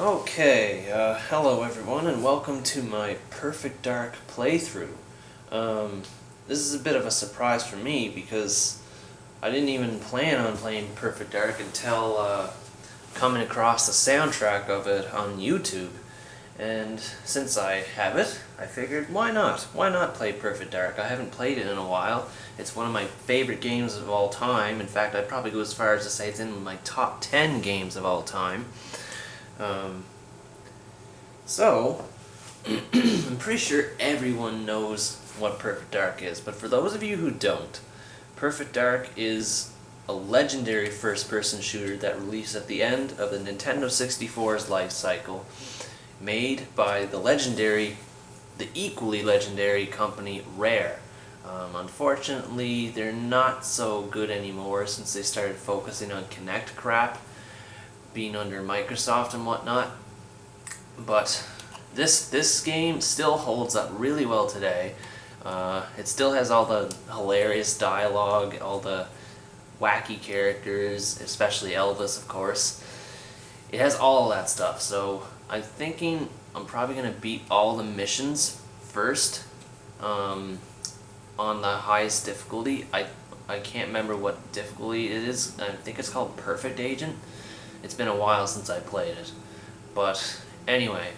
Okay, hello everyone and welcome to my Perfect Dark playthrough. This is a bit of a surprise for me because I didn't even plan on playing Perfect Dark until coming across the soundtrack of it on YouTube. And since I have it, I figured why not? Why not play Perfect Dark? I haven't played it in a while. It's one of my favorite games of all time. In fact, I'd probably go as far as to say it's in my top 10 games of all time. So, I'm pretty sure everyone knows what Perfect Dark is, but for those of you who don't, Perfect Dark is a legendary first-person shooter that released at the end of the Nintendo 64's life cycle, made by the equally legendary company Rare. Unfortunately, they're not so good anymore since they started focusing on Kinect crap, being under Microsoft and whatnot. But this game still holds up really well today. It still has all the hilarious dialogue, all the wacky characters, especially Elvis, of course. It has all of that stuff, so I'm thinking I'm probably going to beat all the missions first on the highest difficulty. I can't remember what difficulty it is. I think it's called Perfect Agent. It's been a while since I played it. But anyway,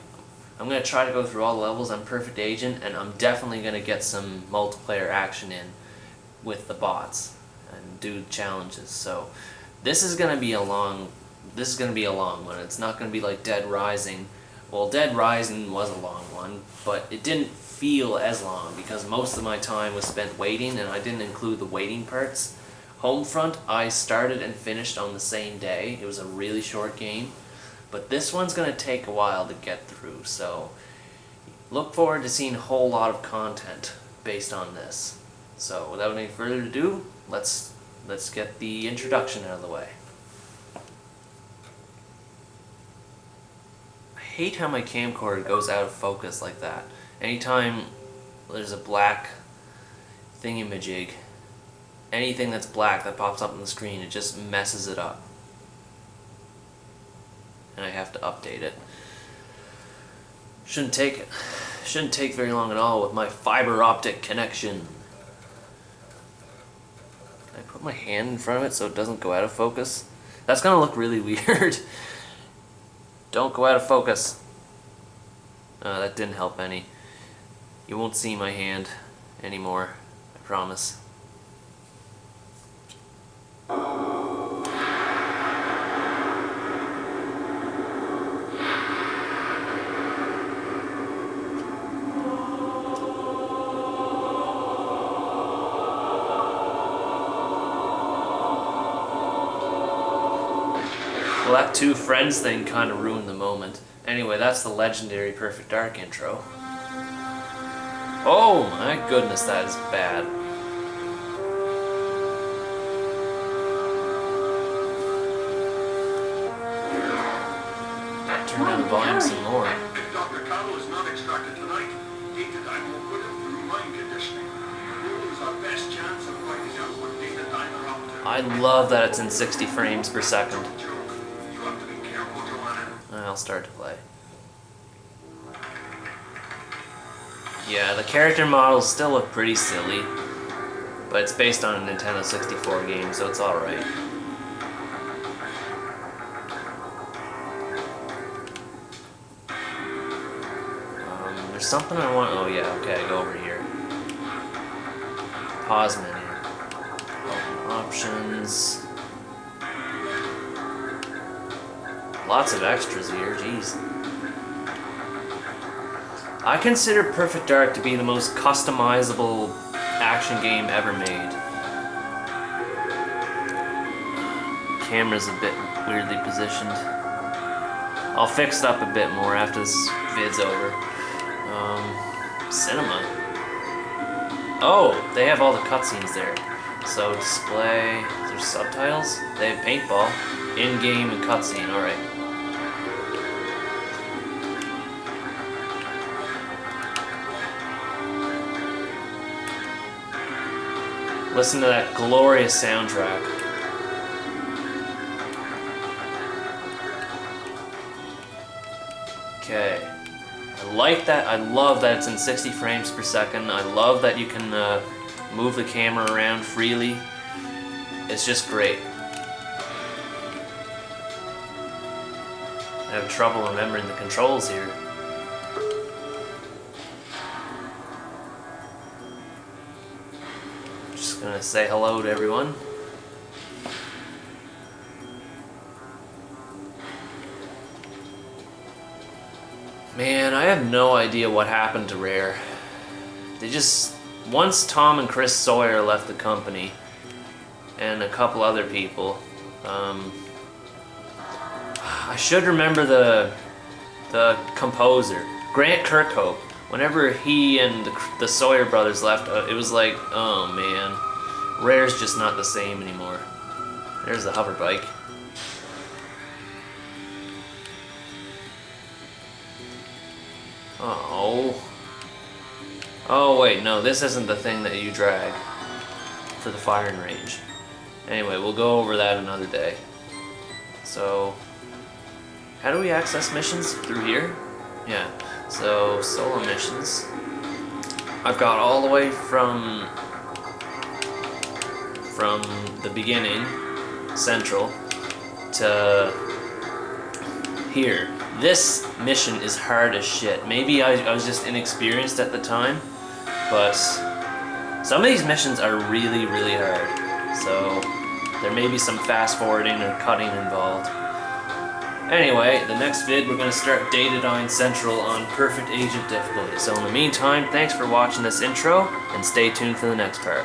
I'm going to try to go through all the levels on Perfect Agent, and I'm definitely going to get some multiplayer action in with the bots and do challenges. So this is going to be a long one. It's not going to be like Dead Rising. Well, Dead Rising was a long one, but it didn't feel as long because most of my time was spent waiting, and I didn't include the waiting parts. Homefront, I started and finished on the same day. It was a really short game, but this one's going to take a while to get through, so look forward to seeing a whole lot of content based on this. So without any further ado, let's get the introduction out of the way. I hate how my camcorder goes out of focus like that. Anytime there's a black thingamajig, anything that's black that pops up on the screen, it just messes it up. And I have to update it. Shouldn't take very long at all with my fiber optic connection. Can I put my hand in front of it so it doesn't go out of focus? That's gonna look really weird. Don't go out of focus. That didn't help any. You won't see my hand anymore, I promise. Well, that two friends thing kind of ruined the moment. Anyway, that's the legendary Perfect Dark intro. Oh my goodness, that is bad. Turn down the volume some more. Dr. Carlo is not extracted tonight. Data time will put him through mind conditioning. We'll lose our best chance of finding out what data time are up to. I love that it's in 60 frames per second. You have to be careful, Joanna. I'll start to play. Yeah, the character models still look pretty silly, but it's based on a Nintendo 64 game, so it's alright. There's something I want. Oh yeah, okay, I go over here. Pause menu. Open options. Lots of extras here, jeez. I consider Perfect Dark to be the most customizable action game ever made. Camera's a bit weirdly positioned. I'll fix it up a bit more after this vid's over. Cinema. Oh, they have all the cutscenes there. So display, there's subtitles. They have paintball, in-game and cutscene. All right. Listen to that glorious soundtrack. Okay. I like that. I love that it's in 60 frames per second. I love that you can move the camera around freely. It's just great. I have trouble remembering the controls here. Just gonna say hello to everyone. Man, I have no idea what happened to Rare. They just... Once Tom and Chris Sawyer left the company, and a couple other people, I should remember the composer, Grant Kirkhope. Whenever he and the Sawyer brothers left, it was like, oh man, Rare's just not the same anymore. There's the hover bike. Oh. Oh wait, no, this isn't the thing that you drag for the firing range. Anyway, we'll go over that another day. So, how do we access missions? Through here? Yeah. So, solo missions. I've got all the way from the beginning, Central, to here. This mission is hard as shit. Maybe I was just inexperienced at the time, but some of these missions are really, really hard. So there may be some fast forwarding or cutting involved. Anyway, the next vid we're going to start Datadyne Central on Perfect Agent difficulty. So in the meantime, thanks for watching this intro, and stay tuned for the next part.